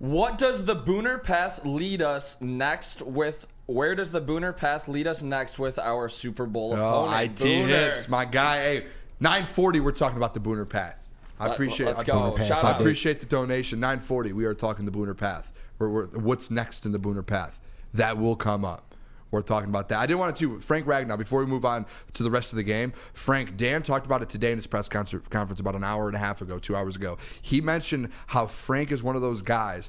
What does the Booner path lead us next with? Where does the Booner path lead us next with our Super Bowl opponent? IT Hips, my guy. Hey, 940. We're talking about the Booner path. I appreciate. Let's go. Shout I out. appreciate the donation. 940. We are talking the Booner path. What's next in the Booner path? That will come up. We're talking about that. I did want to, Frank Ragnow, before we move on to the rest of the game, Dan talked about it today in his press conference about an hour and a half ago, 2 hours ago. He mentioned how Frank is one of those guys.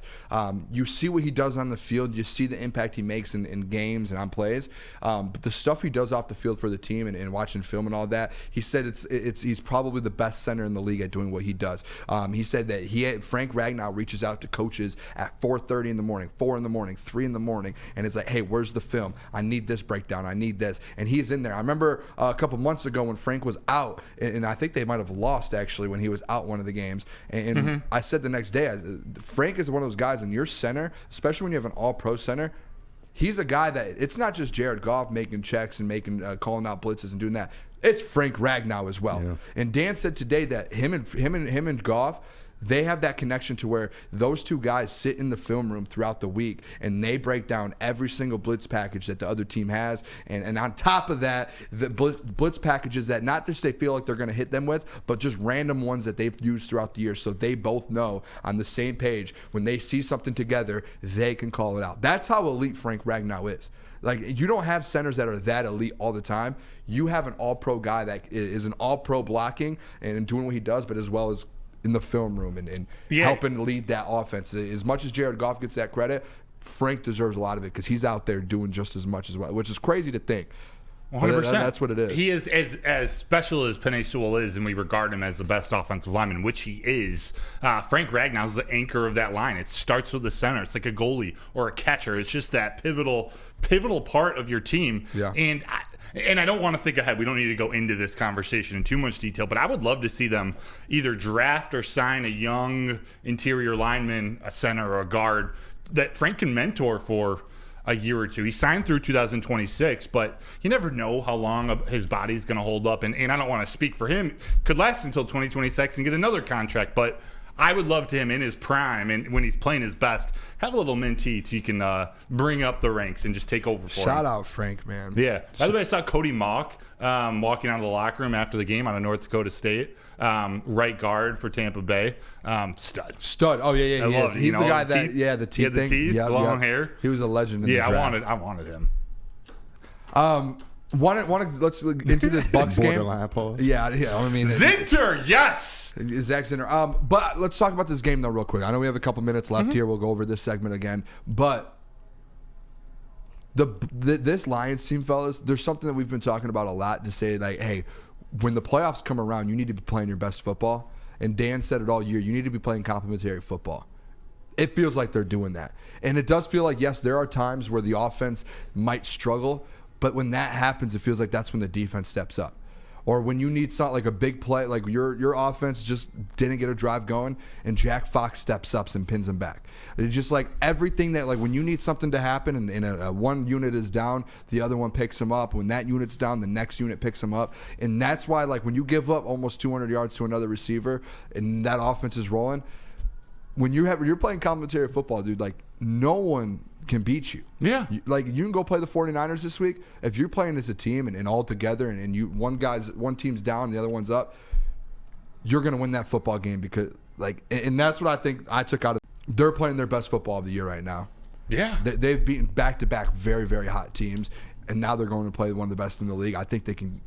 You see what he does on the field. You see the impact he makes in games and on plays. But the stuff he does off the field for the team and watching film and all that, he said he's probably the best center in the league at doing what he does. He said that Frank Ragnow reaches out to coaches at 4:30 in the morning, 4 in the morning, 3 in the morning, and it's like, hey, where's the film? I need this breakdown. I need this. And he's in there. I remember a couple months ago when Frank was out, and I think they might have lost, actually, when he was out one of the games. And I said the next day, Frank is one of those guys in your center, especially when you have an all-pro center. He's a guy that it's not just Jared Goff making checks and calling out blitzes and doing that. It's Frank Ragnow as well. Yeah. And Dan said today that him and Goff, they have that connection to where those two guys sit in the film room throughout the week and they break down every single blitz package that the other team has. And on top of that, the blitz packages that not just they feel like they're going to hit them with, but just random ones that they've used throughout the year. So they both know on the same page when they see something together, they can call it out. That's how elite Frank Ragnow is. Like, you don't have centers that are that elite all the time. You have an all-pro guy that is an all-pro blocking and doing what he does, but as well as in the film room and helping lead that offense. As much as Jared Goff gets that credit, Frank deserves a lot of it because he's out there doing just as much as well, which is crazy to think. 100%. That's what it is. He is as special as Penei Sewell is, and we regard him as the best offensive lineman, which he is. Frank Ragnow is the anchor of that line. It starts with the center. It's like a goalie or a catcher. It's just that pivotal part of your team. Yeah. And I don't want to think ahead. We don't need to go into this conversation in too much detail, but I would love to see them either draft or sign a young interior lineman, a center or a guard that Frank can mentor for a year or two. He signed through 2026, but you never know how long his body's going to hold up. And I don't want to speak for him. Could last until 2026 and get another contract, but I would love to him in his prime and when he's playing his best, have a little mentee so you can bring up the ranks and just take over for him. Shout out Frank, man. Yeah. By the way, I saw Cody Mock walking out of the locker room after the game out of North Dakota State, right guard for Tampa Bay. Stud. Oh, yeah. I love it. He's the guy that, the teeth thing. The teeth, long hair. He was a legend in the draft. I wanted him. Let's into this Bucs game. Borderline pause. Yeah. I mean, Zinter, yes. Zach Zinter. But let's talk about this game though, real quick. I know we have a couple minutes left here. We'll go over this segment again. But this Lions team, fellas, there's something that we've been talking about a lot to say, like, hey, when the playoffs come around, you need to be playing your best football. And Dan said it all year. You need to be playing complementary football. It feels like they're doing that. And it does feel like, yes, there are times where the offense might struggle. But when that happens, it feels like that's when the defense steps up. Or when you need something like a big play, like your offense just didn't get a drive going, and Jack Fox steps up and pins him back. It's just like everything that, like, when you need something to happen and one unit is down, the other one picks him up. When that unit's down, the next unit picks him up. And that's why, like, when you give up almost 200 yards to another receiver and that offense is rolling, when you're playing complementary football, dude, like, no one can beat you. Yeah. Like, you can go play the 49ers this week. If you're playing as a team and all together and you one team's down, the other one's up, you're going to win that football game because, like, and that's what I think I took out of. They're playing their best football of the year right now. Yeah. They've beaten back-to-back very, very hot teams, and now they're going to play one of the best in the league. I think they can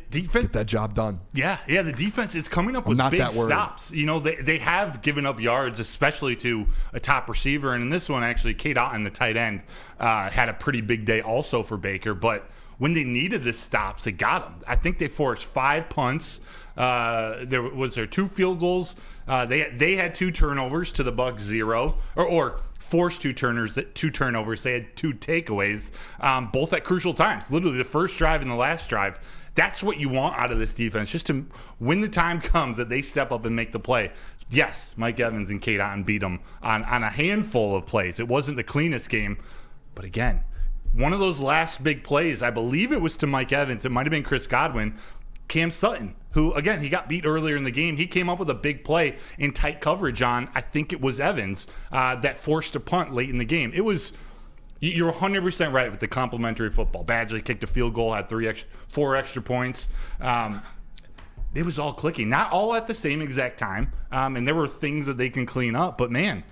defense, get that job done. Yeah, the defense is coming up with big stops. You know, they have given up yards, especially to a top receiver. And in this one, actually, Kate Otten, the tight end, had a pretty big day also for Baker. But when they needed the stops, they got them. I think they forced 5 punts. There was 2 field goals. They had 2 turnovers to the Bucs 0, or forced 2 turnovers. They had 2 takeaways, both at crucial times. Literally the first drive and the last drive. That's what you want out of this defense, just to, when the time comes that they step up and make the play. Yes, Mike Evans and Kate Otten beat them on a handful of plays. It wasn't the cleanest game, but again, one of those last big plays, I believe it was to Mike Evans. It might have been Chris Godwin. Cam Sutton, who, again, he got beat earlier in the game. He came up with a big play in tight coverage on, I think it was Evans, that forced a punt late in the game. It was, you're 100% right with the complimentary football. Badgley kicked a field goal, had 4 extra points. It was all clicking. Not all at the same exact time, and there were things that they can clean up, but man,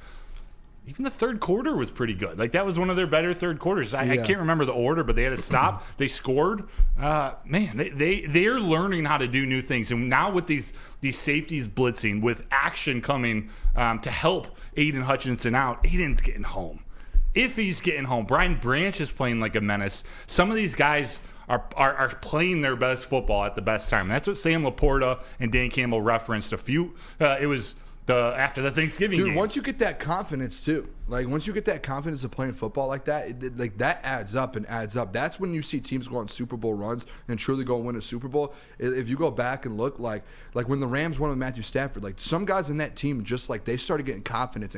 even the third quarter was pretty good. Like, that was one of their better third quarters. I can't remember the order, but they had to stop. They scored. Man, they're learning how to do new things. And now with these safeties blitzing, with action coming to help Aiden Hutchinson out, Aiden's getting home. If he's getting home, Brian Branch is playing like a menace. Some of these guys are playing their best football at the best time. And that's what Sam Laporta and Dan Campbell referenced a few. It was after the Thanksgiving game. Dude, once you get that confidence too, like once you get that confidence of playing football like that, like that adds up and adds up. That's when you see teams go on Super Bowl runs and truly go win a Super Bowl. If you go back and look, like when the Rams won with Matthew Stafford, like some guys in that team just like they started getting confidence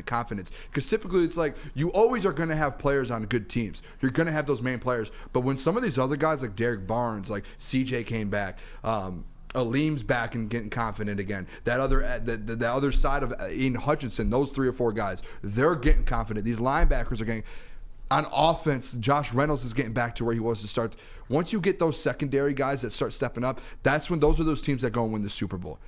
because typically it's like you always are going to have players on good teams. You're going to have those main players, but when some of these other guys like Derek Barnes, like CJ came back, Aleem's back and getting confident again. That other side of Aiden Hutchinson, those 3 or 4 guys, they're getting confident. These linebackers are getting on offense. Josh Reynolds is getting back to where he was to start. Once you get those secondary guys that start stepping up, that's when those are those teams that go and win the Super Bowl.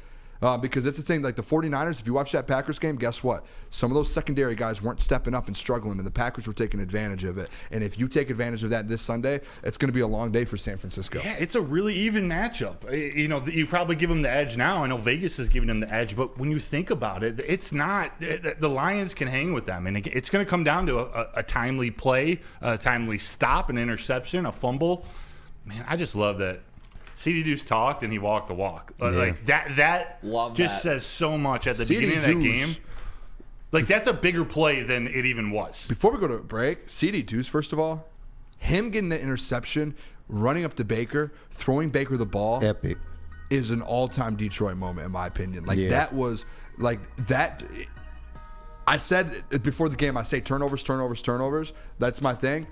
Because it's the thing, like the 49ers, if you watch that Packers game, guess what? Some of those secondary guys weren't stepping up and struggling, and the Packers were taking advantage of it. And if you take advantage of that this Sunday, it's going to be a long day for San Francisco. Yeah, it's a really even matchup. You know, you probably give them the edge now. I know Vegas is giving them the edge, but when you think about it, it's not. The Lions can hang with them, and it's going to come down to a timely play, a timely stop, an interception, a fumble. Man, I just love that. CD Deuce talked and he walked the walk. Yeah. Like that just says so much at the beginning of that game. Like, that's a bigger play than it even was. Before we go to a break, CD Deuce, first of all, him getting the interception, running up to Baker, throwing Baker the ball, epic, is an all-time Detroit moment in my opinion. Like that was like that. I said before the game, I say turnovers. That's my thing.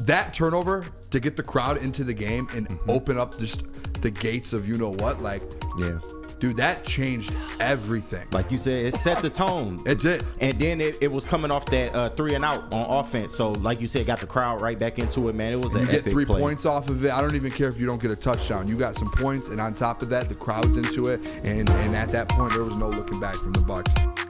That turnover to get the crowd into the game and open up just the gates of dude, that changed everything. Like you said, it set the tone. It did. And then it was coming off that 3 and out on offense. So like you said, got the crowd right back into it, man. It was an epic play. You get 3 points off of it. I don't even care if you don't get a touchdown. You got some points, and on top of that, the crowd's into it. And at that point, there was no looking back from the Bucs.